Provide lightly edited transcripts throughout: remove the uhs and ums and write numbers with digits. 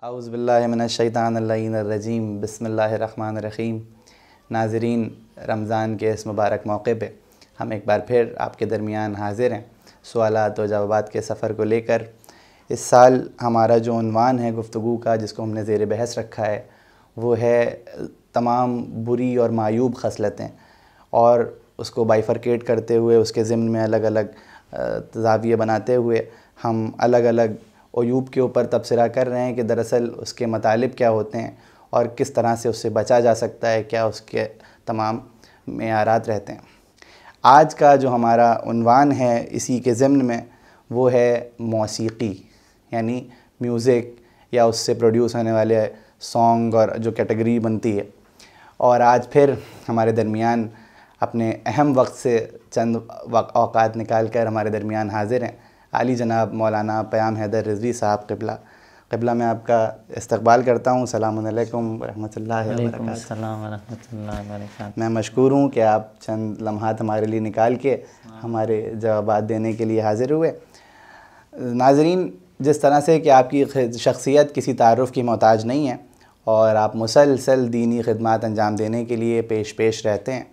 اعوذ باللہ من الشیطان اللعین الرجیم، بسم اللہ الرحمن الرحیم۔ ناظرین، رمضان کے اس مبارک موقع پہ ہم ایک بار پھر آپ کے درمیان حاضر ہیں سوالات و جوابات کے سفر کو لے کر۔ اس سال ہمارا جو عنوان ہے گفتگو کا، جس کو ہم نے زیر بحث رکھا ہے، وہ ہے تمام بری اور معیوب خصلتیں، اور اس کو بائیفرکیٹ کرتے ہوئے اس کے ضمن میں الگ الگ زاویے بناتے ہوئے ہم الگ الگ عیوب کے اوپر تبصرہ کر رہے ہیں کہ دراصل اس کے مطالب کیا ہوتے ہیں اور کس طرح سے اس سے بچا جا سکتا ہے، کیا اس کے تمام معیارات رہتے ہیں۔ آج کا جو ہمارا عنوان ہے اسی کے ضمن میں، وہ ہے موسیقی، یعنی میوزک یا اس سے پروڈیوس ہونے والے سانگ اور جو کیٹیگری بنتی ہے۔ اور آج پھر ہمارے درمیان اپنے اہم وقت سے چند اوقات نکال کر ہمارے درمیان حاضر ہیں عالی جناب مولانا پیام حیدر رضوی صاحب۔ قبلہ میں آپ کا استقبال کرتا ہوں۔ السلام علیکم ورحمۃ اللہ وبرکاتہ۔ وعلیکم السلام ورحمۃ اللہ وبرکاتہ۔ میں مشکور ہوں کہ آپ چند لمحات ہمارے لیے نکال کے ہمارے جوابات دینے کے لیے حاضر ہوئے۔ ناظرین، جس طرح سے کہ آپ کی شخصیت کسی تعارف کی محتاج نہیں ہے اور آپ مسلسل دینی خدمات انجام دینے کے لیے پیش رہتے ہیں،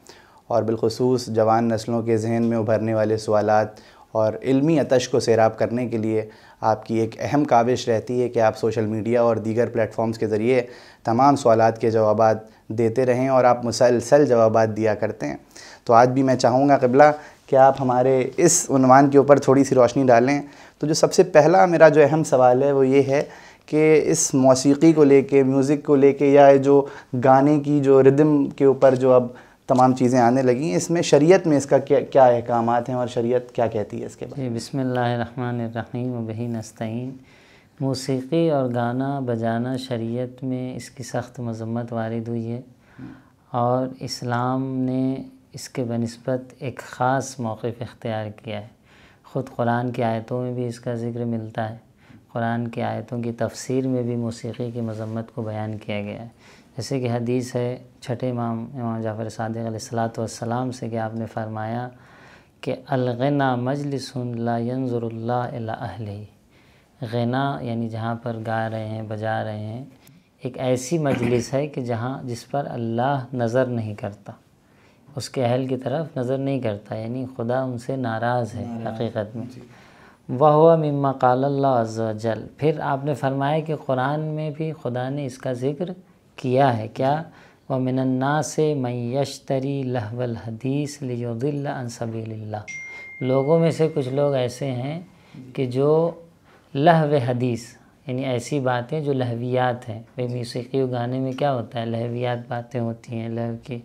اور بالخصوص جوان نسلوں کے ذہن میں ابھرنے والے سوالات اور علمی آتش کو سیراب کرنے کے لیے آپ کی ایک اہم کاوش رہتی ہے کہ آپ سوشل میڈیا اور دیگر پلیٹ فارمز کے ذریعے تمام سوالات کے جوابات دیتے رہیں، اور آپ مسلسل جوابات دیا کرتے ہیں۔ تو آج بھی میں چاہوں گا قبلہ کہ آپ ہمارے اس عنوان کے اوپر تھوڑی سی روشنی ڈالیں۔ تو جو سب سے پہلا میرا جو اہم سوال ہے وہ یہ ہے کہ اس موسیقی کو لے کے، میوزک کو لے کے، یا جو گانے کی جو ردم کے اوپر جو اب تمام چیزیں آنے لگی ہیں، اس میں شریعت میں اس کا کیا احکامات ہیں اور شریعت کیا کہتی ہے اس کے بارے میں؟ بسم اللہ الرحمن الرحیم وبہ نستعین۔ موسیقی اور گانا بجانا شریعت میں اس کی سخت مذمت وارد ہوئی ہے، اور اسلام نے اس کے بنسبت ایک خاص موقف اختیار کیا ہے۔ خود قرآن کی آیتوں میں بھی اس کا ذکر ملتا ہے۔ قرآن کی آیتوں کی تفسیر میں بھی موسیقی کی مذمت کو بیان کیا گیا ہے۔ جیسے کہ حدیث ہے چھٹے امام جعفر صادق علیہ السلام سے کہ آپ نے فرمایا کہ الغنا مجلس لا ينظر اللہ الی اہلہ۔ غنا یعنی جہاں پر گا رہے ہیں، بجا رہے ہیں، ایک ایسی مجلس ہے کہ جس پر اللہ نظر نہیں کرتا، اس کے اہل کی طرف نظر نہیں کرتا، یعنی خدا ان سے ناراض ہے حقیقت میں۔ وَهُوَ مِمَّا قَالَ اللَّهُ عَزَّ وَجَلَّ۔ پھر آپ نے فرمایا کہ قرآن میں بھی خدا نے اس کا ذکر کیا ہے، کیا؟ وَمِنَ النَّاسِ مَن يَشْتَرِي لَهْوَ الْحَدِيثِ لِيُضِلَّ عَن سَبِيلِ اللَّهِ۔ لوگوں میں سے کچھ لوگ ایسے ہیں کہ جو لہو حدیث، یعنی ایسی باتیں جو لہویات ہیں۔ موسیقی و گانے میں کیا ہوتا ہے؟ لہویات باتیں ہوتی ہیں، لہو کی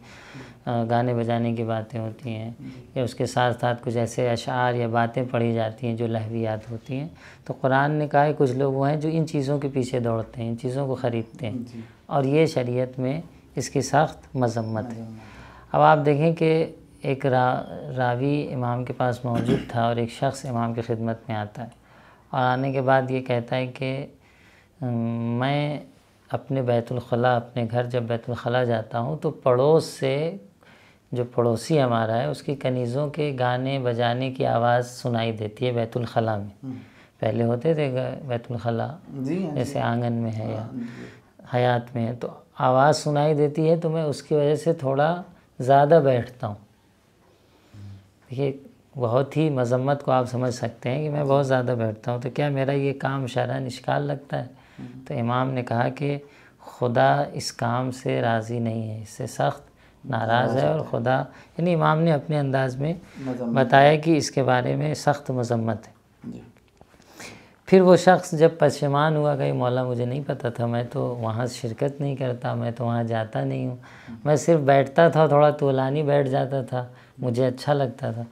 گانے بجانے کی باتیں ہوتی ہیں، یا اس کے ساتھ ساتھ کچھ ایسے اشعار یا باتیں پڑھی جاتی ہیں جو لہویات ہوتی ہیں۔ تو قرآن نے کہا ہے کچھ لوگ وہ ہیں جو ان چیزوں کے پیچھے دوڑتے ہیں، ان چیزوں کو خریدتے ہیں، اور یہ شریعت میں اس کی سخت مذمت ہے۔ اب آپ دیکھیں کہ ایک راوی امام کے پاس موجود تھا، اور ایک شخص امام کی خدمت میں آتا ہے، اور آنے کے بعد یہ کہتا ہے کہ میں اپنے بیت الخلاء، اپنے گھر جب بیت الخلاء جاتا ہوں تو پڑوس سے، جو پڑوسی ہمارا ہے، اس کی کنیزوں کے گانے بجانے کی آواز سنائی دیتی ہے بیت الخلاء میں۔ پہلے ہوتے تھے بیت الخلاء جیسے آنگن میں ہے یا حیات میں ہے، تو آواز سنائی دیتی ہے، تو میں اس کی وجہ سے تھوڑا زیادہ بیٹھتا ہوں۔ دیکھیے، بہت ہی مذمت کو آپ سمجھ سکتے ہیں کہ میں بہت زیادہ بیٹھتا ہوں، تو کیا میرا یہ کام شرعاً اشکال لگتا ہے؟ تو امام نے کہا کہ خدا اس کام سے راضی نہیں ہے، اس سے سخت ناراض ہے، اور خدا، یعنی امام نے اپنے انداز میں بتایا کہ اس کے بارے میں سخت مذمت ہے۔ پھر وہ شخص جب پشیمان ہوا کہ مولا مجھے نہیں پتہ تھا، میں تو وہاں شرکت نہیں کرتا، میں تو وہاں جاتا نہیں ہوں، میں صرف بیٹھتا تھا، تھوڑا طولانی بیٹھ جاتا تھا، مجھے اچھا لگتا تھا۔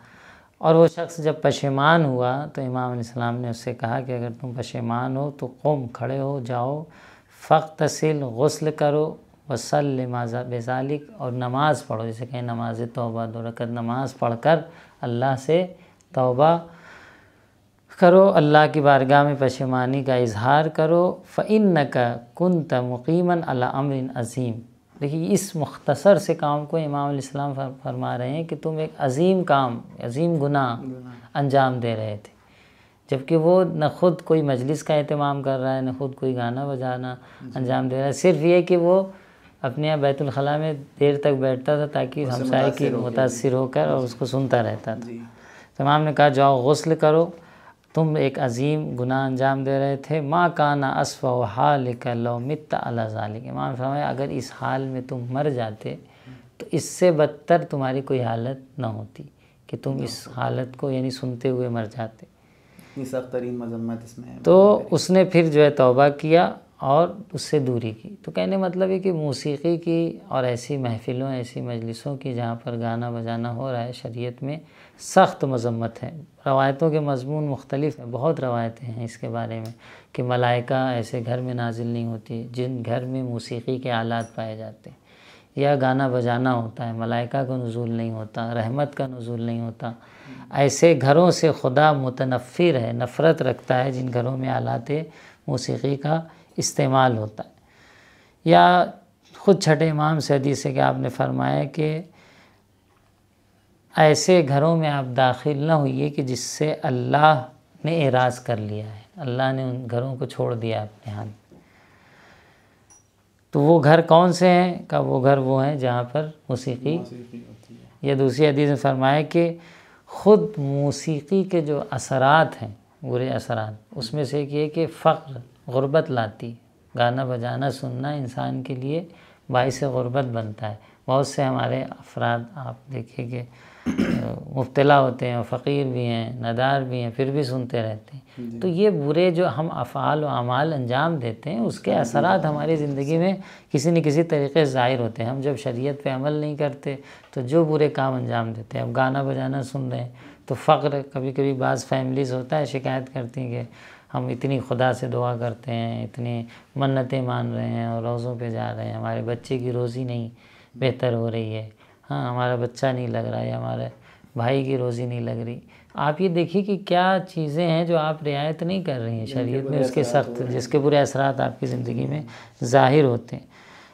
اور وہ شخص جب پشیمان ہوا تو امام علیہ السلام نے اس سے کہا کہ اگر تم پشیمان ہو تو قم، کھڑے ہو جاؤ، فاغتسل، غسل کرو، وصلی بذالک، اور نماز پڑھو، جیسے کہیں نماز توبہ، 2 رکعت نماز پڑھ کر اللہ سے توبہ کرو، اللہ کی بارگاہ میں پشیمانی کا اظہار کرو، فَإِنَّكَ كُنْتَ مُقِيمًا عَلَىٰ أَمْرٍ عَظِيمٍ۔ دیکھیے، اس مختصر سے کام کو امام علیہ السلام فرما رہے ہیں کہ تم ایک عظیم کام، عظیم گناہ انجام دے رہے تھے۔ جبکہ وہ نہ خود کوئی مجلس کا اہتمام کر رہا ہے، نہ خود کوئی گانا بجانا انجام دے رہا ہے، صرف یہ کہ وہ اپنے یہاں بیت الخلاء میں دیر تک بیٹھتا تھا تاکہ ہمسائے کی متاثر ہو کر اور اس کو سنتا رہتا تھا۔ تو امام نے کہا جاؤ غسل کرو، تم ایک عظیم گناہ انجام دے رہے تھے، ما کان اسوأ حالک لو مت علی ذالک، امام نے فرمایا اگر اس حال میں تم مر جاتے تو اس سے بدتر تمہاری کوئی حالت نہ ہوتی کہ تم اس حالت کو یعنی سنتے ہوئے مر جاتے۔ اتنی سخت ترین مذمت اس میں ہے۔ تو اس نے پھر جو ہے توبہ کیا اور اس سے دوری کی۔ تو کہنے مطلب ہے کہ موسیقی کی اور ایسی محفلوں، ایسی مجلسوں کی جہاں پر گانا بجانا ہو رہا ہے، شریعت میں سخت مذمت ہے۔ روایتوں کے مضمون مختلف ہیں، بہت روایتیں ہیں اس کے بارے میں کہ ملائکہ ایسے گھر میں نازل نہیں ہوتی جن گھر میں موسیقی کے آلات پائے جاتے ہیں، یا گانا بجانا ہوتا ہے، ملائکہ کا نزول نہیں ہوتا، رحمت کا نزول نہیں ہوتا۔ ایسے گھروں سے خدا متنفر ہے، نفرت رکھتا ہے جن گھروں میں آلات موسیقی کا استعمال ہوتا ہے۔ یا خود چھٹے امام سے حدیث ہے کہ آپ نے فرمایا کہ ایسے گھروں میں آپ داخل نہ ہوئیے کہ جس سے اللہ نے اعراض کر لیا ہے، اللہ نے ان گھروں کو چھوڑ دیا اپنے ہاتھ۔ تو وہ گھر کون سے ہیں؟ کہ وہ گھر وہ ہیں جہاں پر موسیقی یا دوسری حدیث میں فرمایا کہ خود موسیقی کے جو اثرات ہیں، برے اثرات، اس میں سے ایک یہ کہ فقر، غربت لاتی، گانا بجانا سننا انسان کے لیے باعث غربت بنتا ہے۔ بہت سے ہمارے افراد آپ دیکھیں کہ مبتلا ہوتے ہیں، فقیر بھی ہیں، ندار بھی ہیں، پھر بھی سنتے رہتے ہیں۔ تو یہ برے جو ہم افعال و اعمال انجام دیتے ہیں اس کے اثرات ہماری زندگی میں کسی نہ کسی طریقے سے ظاہر ہوتے ہیں۔ ہم جب شریعت پہ عمل نہیں کرتے تو جو برے کام انجام دیتے ہیں، اب گانا بجانا سن رہے ہیں تو فقر، کبھی کبھی بعض فیملیز ہوتا ہے شکایت کرتی ہیں کہ ہم اتنی خدا سے دعا کرتے ہیں، اتنی منتیں مان رہے ہیں اور روزوں پہ جا رہے ہیں، ہمارے بچے کی روزی نہیں بہتر ہو رہی ہے، ہاں ہمارا بچہ نہیں لگ رہا ہے، ہمارے بھائی کی روزی نہیں لگ رہی۔ آپ یہ دیکھیے کہ کیا چیزیں ہیں جو آپ رعایت نہیں کر رہی ہیں شریعت میں، اس کے سخت، جس کے برے اثرات آپ کی زندگی میں ظاہر ہوتے ہیں۔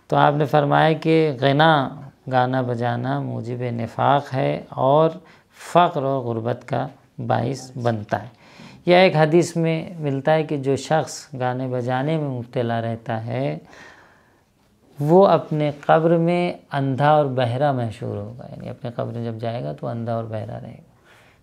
تو آپ نے فرمایا کہ غنا، گانا بجانا موجب نفاق ہے اور فقر و غربت کا باعث بنتا ہے۔ یا ایک حدیث میں ملتا ہے کہ جو شخص گانے بجانے میں مبتلا رہتا ہے وہ اپنے قبر میں اندھا اور بہرا محشور ہوگا، یعنی اپنے قبر میں جب جائے گا تو اندھا اور بہرا رہے گا۔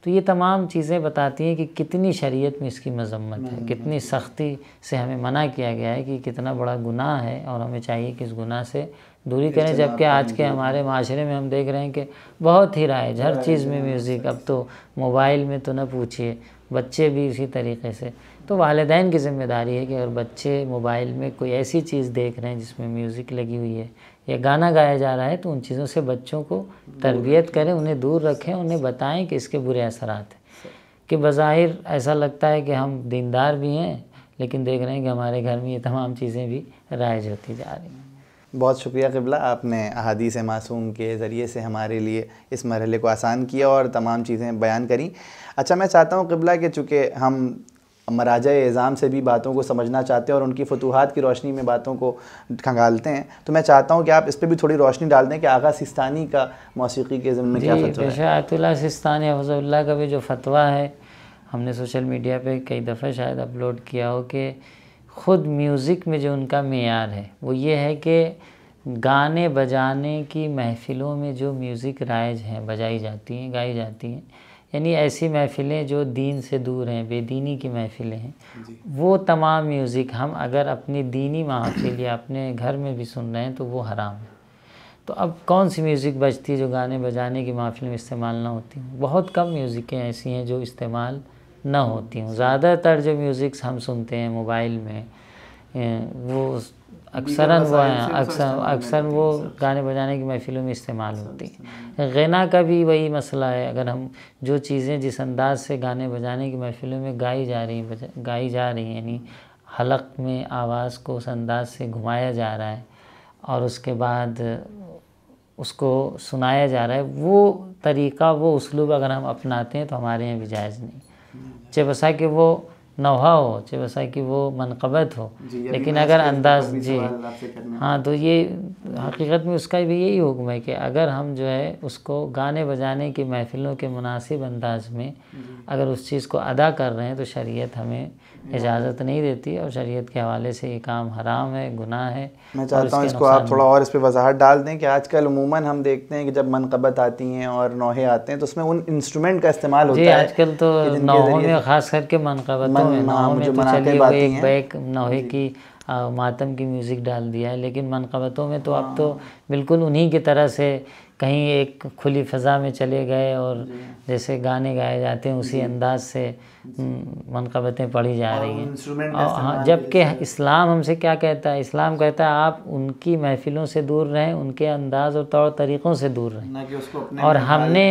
تو یہ تمام چیزیں بتاتی ہیں کہ کتنی شریعت میں اس کی مذمت ہے، کتنی سختی سے ہمیں منع کیا گیا ہے کہ کتنا بڑا گناہ ہے اور ہمیں چاہیے کہ اس گناہ سے دوری کریں۔ جبکہ آج کے ہمارے معاشرے میں ہم دیکھ رہے ہیں کہ بہت ہی رائج، ہر چیز میں میوزک، اب تو موبائل میں تو نہ پوچھیے، بچے بھی اسی طریقے سے۔ تو والدین کی ذمہ داری ہے کہ اگر بچے موبائل میں کوئی ایسی چیز دیکھ رہے ہیں جس میں میوزک لگی ہوئی ہے یا گانا گایا جا رہا ہے تو ان چیزوں سے بچوں کو تربیت کریں، انہیں دور رکھیں، انہیں بتائیں کہ اس کے برے اثرات ہیں۔ کہ بظاہر ایسا لگتا ہے کہ ہم دیندار بھی ہیں لیکن دیکھ رہے ہیں کہ ہمارے گھر میں یہ تمام چیزیں بھی رائج ہوتی جا رہی ہیں۔ بہت شکریہ قبلہ، آپ نے احادیث معصوم کے ذریعے سے ہمارے لیے اس مرحلے کو آسان کیا اور تمام چیزیں بیان کریں۔ اچھا، میں چاہتا ہوں قبلہ کہ چونکہ ہم مراجع اعظام سے بھی باتوں کو سمجھنا چاہتے ہیں اور ان کی فتوحات کی روشنی میں باتوں کو کھنگالتے ہیں، تو میں چاہتا ہوں کہ آپ اس پہ بھی تھوڑی روشنی ڈال دیں کہ آغا سستانی کا موسیقی کے ضمن میں کیا فتویٰ ہے؟ جی، آیت اللہ سستانی حفظہ اللہ کا بھی جو فتویٰ ہے، ہم نے سوشل میڈیا پہ کئی دفعہ شاید اپلوڈ کیا ہو کہ خود میوزک میں جو ان کا معیار ہے وہ یہ ہے کہ گانے بجانے کی محفلوں میں جو میوزک رائج ہیں، بجائی جاتی ہیں، گائی جاتی ہیں، یعنی ایسی محفلیں جو دین سے دور ہیں، بے دینی کی محفلیں ہیں، وہ تمام میوزک ہم اگر اپنی دینی محفل یا اپنے گھر میں بھی سن رہے ہیں تو وہ حرام ہے۔ تو اب کون سی میوزک بجتی ہے جو گانے بجانے کی محفل میں استعمال نہ ہوتی ہیں؟ بہت کم میوزکیں ایسی ہیں جو استعمال نہ ہوتی ہوں۔ زیادہ تر جو میوزکس ہم سنتے ہیں موبائل میں وہ اکثر وہ گانے بجانے کی محفلوں میں استعمال ہوتی ہیں۔ غنا کا بھی وہی مسئلہ ہے، اگر ہم جو چیزیں جس انداز سے گانے بجانے کی محفلوں میں گائی جا رہی ہیں یعنی حلق میں آواز کو اس انداز سے گھمایا جا رہا ہے اور اس کے بعد اس کو سنایا جا رہا ہے، وہ طریقہ، وہ اسلوب اگر ہم اپناتے ہیں تو ہمارے یہاں بھی جائز نہیں۔ چہ بسا کہ وہ نوحہ ہو، چه بسا کہ وہ منقبت ہو، لیکن اگر انداز جی ہاں تو یہ حقیقت میں اس کا بھی یہی حکم ہے کہ اگر ہم جو ہے اس کو گانے بجانے کی محفلوں کے مناسب انداز میں اگر اس چیز کو ادا کر رہے ہیں تو شریعت ہمیں اجازت نہیں دیتی، اور شریعت کے حوالے سے یہ کام حرام ہے، گناہ ہے۔ میں چاہتا ہوں اس کو آپ تھوڑا اور اس پہ وضاحت ڈال دیں کہ آج کل عموماً ہم دیکھتے ہیں کہ جب منقبت آتی ہیں اور نوحے آتے ہیں تو اس میں ان انسٹرومنٹ کا استعمال ہوتا ہے۔ جی آج کل تو نوحوں میں خاص کر کے منقبتوں میں، نوحوں میں تو چلیے وہ ایک بیک نوحے کی ماتم کی میوزک ڈال دیا ہے، لیکن منقبتوں میں تو اب تو بالکل انہی کی طرح سے کہیں ایک کھلی فضا میں چلے گئے اور جیسے گانے گائے جاتے ہیں اسی انداز سے منقبتیں پڑھی جا رہی ہیں۔ ہاں، جبکہ اسلام ہم سے کیا کہتا ہے؟ اسلام کہتا ہے آپ ان کی محفلوں سے دور رہیں، ان کے انداز اور طور طریقوں سے دور رہیں، اور ہم نے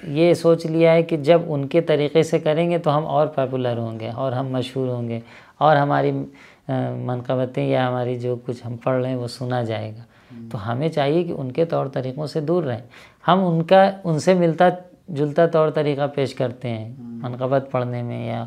یہ سوچ لیا ہے کہ جب ان کے طریقے سے کریں گے تو ہم اور پاپولر ہوں گے اور ہم مشہور ہوں گے اور ہماری منقبتیں یا ہماری جو کچھ ہم پڑھ رہے ہیں وہ سنا جائے گا۔ تو ہمیں چاہیے کہ ان کے طور طریقوں سے دور رہیں۔ ہم ان سے ملتا جلتا طور طریقہ پیش کرتے ہیں منقبت پڑھنے میں یا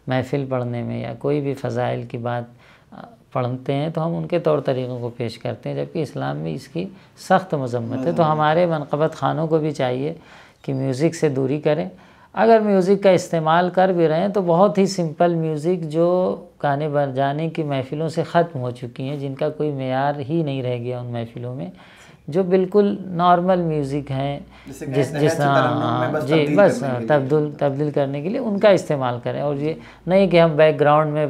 محفل پڑھنے میں یا کوئی بھی فضائل کی بات پڑھتے ہیں تو ہم ان کے طور طریقوں کو پیش کرتے ہیں، جبکہ اسلام میں اس کی سخت مذمت ہے۔ تو ہمارے منقبت خانوں کو بھی چاہیے کہ میوزک سے دوری کریں۔ اگر میوزک کا استعمال کر بھی رہے ہیں تو بہت ہی سمپل میوزک جو گانے بجانے کی محفلوں سے ختم ہو چکی ہیں، جن کا کوئی معیار ہی نہیں رہ گیا ان محفلوں میں، جو بالکل نارمل میوزک ہیں جس جی بس تبدیل کرنے کے لیے ان کا استعمال کریں، اور یہ نہیں کہ ہم بیک گراؤنڈ میں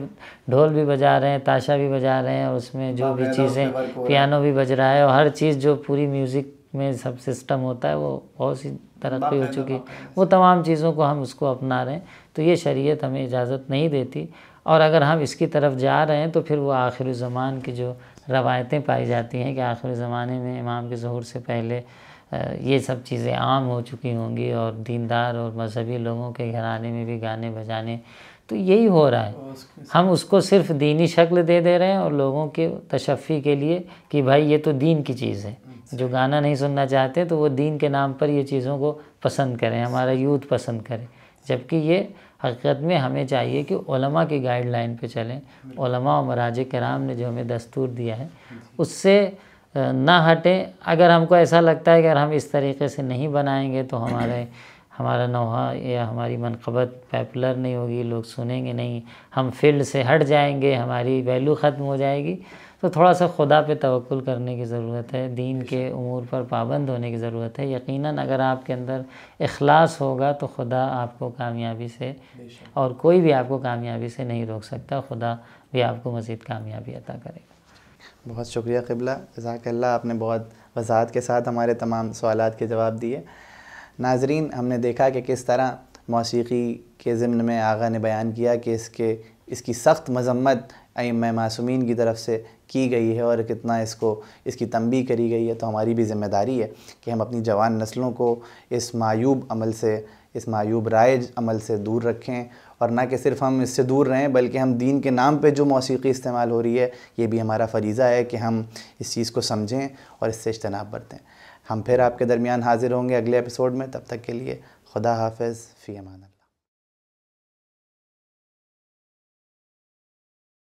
ڈھول بھی بجا رہے ہیں، تاشا بھی بجا رہے ہیں، اور اس میں جو بھی چیزیں پیانو بھی بج رہا ہے، اور ہر چیز جو پوری میوزک میں سب سسٹم ہوتا ہے وہ بہت سی ترقی ہو چکی ہے، وہ تمام چیزوں کو ہم اس کو اپنا رہے ہیں، تو یہ شریعت ہمیں اجازت نہیں دیتی۔ اور اگر ہم اس کی طرف جا رہے ہیں تو پھر وہ آخر الزمان کی جو روایتیں پائی جاتی ہیں کہ آخر زمانے میں امام کے ظہور سے پہلے یہ سب چیزیں عام ہو چکی ہوں گی، اور دیندار اور مذہبی لوگوں کے گھرانے میں بھی گانے بجانے، تو یہی ہو رہا ہے۔ ہم اس کو صرف دینی شکل دے رہے ہیں، اور لوگوں کے تشفی کے لیے کہ بھائی یہ تو دین کی چیز ہے، جو گانا نہیں سننا چاہتے تو وہ دین کے نام پر یہ چیزوں کو پسند کریں، ہمارا یوتھ پسند کرے، جبکہ یہ حقیقت میں ہمیں چاہیے کہ علماء کی گائیڈ لائن پہ چلیں۔ علماء و مراجع کرام نے جو ہمیں دستور دیا ہے اس سے نہ ہٹیں۔ اگر ہم کو ایسا لگتا ہے کہ اگر ہم اس طریقے سے نہیں بنائیں گے تو ہمارا نوحہ یا ہماری منقبت پاپولر نہیں ہوگی، لوگ سنیں گے نہیں، ہم فیلڈ سے ہٹ جائیں گے، ہماری ویلیو ختم ہو جائے گی، تو تھوڑا سا خدا پہ توکل کرنے کی ضرورت ہے، دین کے امور پر پابند ہونے کی ضرورت ہے۔ یقیناً اگر آپ کے اندر اخلاص ہوگا تو خدا آپ کو کامیابی سے، اور کوئی بھی آپ کو کامیابی سے نہیں روک سکتا، خدا بھی آپ کو مزید کامیابی عطا کرے گا۔ بہت شکریہ قبلہ، جزاک اللہ، آپ نے بہت وضاحت کے ساتھ ہمارے تمام سوالات کے جواب دیے۔ ناظرین، ہم نے دیکھا کہ کس طرح موسیقی کے ضمن میں آقا نے بیان کیا کہ اس کی سخت مذمت ائمہ معصومین کی طرف سے کی گئی ہے، اور کتنا اس کی تنبیہ کری گئی ہے۔ تو ہماری بھی ذمہ داری ہے کہ ہم اپنی جوان نسلوں کو اس معیوب عمل سے، اس معیوب رائج عمل سے دور رکھیں، اور نہ کہ صرف ہم اس سے دور رہیں بلکہ ہم دین کے نام پہ جو موسیقی استعمال ہو رہی ہے یہ بھی ہمارا فریضہ ہے کہ ہم اس چیز کو سمجھیں اور اس سے اجتناب برتیں۔ ہم پھر آپ کے درمیان حاضر ہوں گے اگلے ایپیسوڈ میں، تب تک کے لیے خدا حافظ، فی امان اللہ۔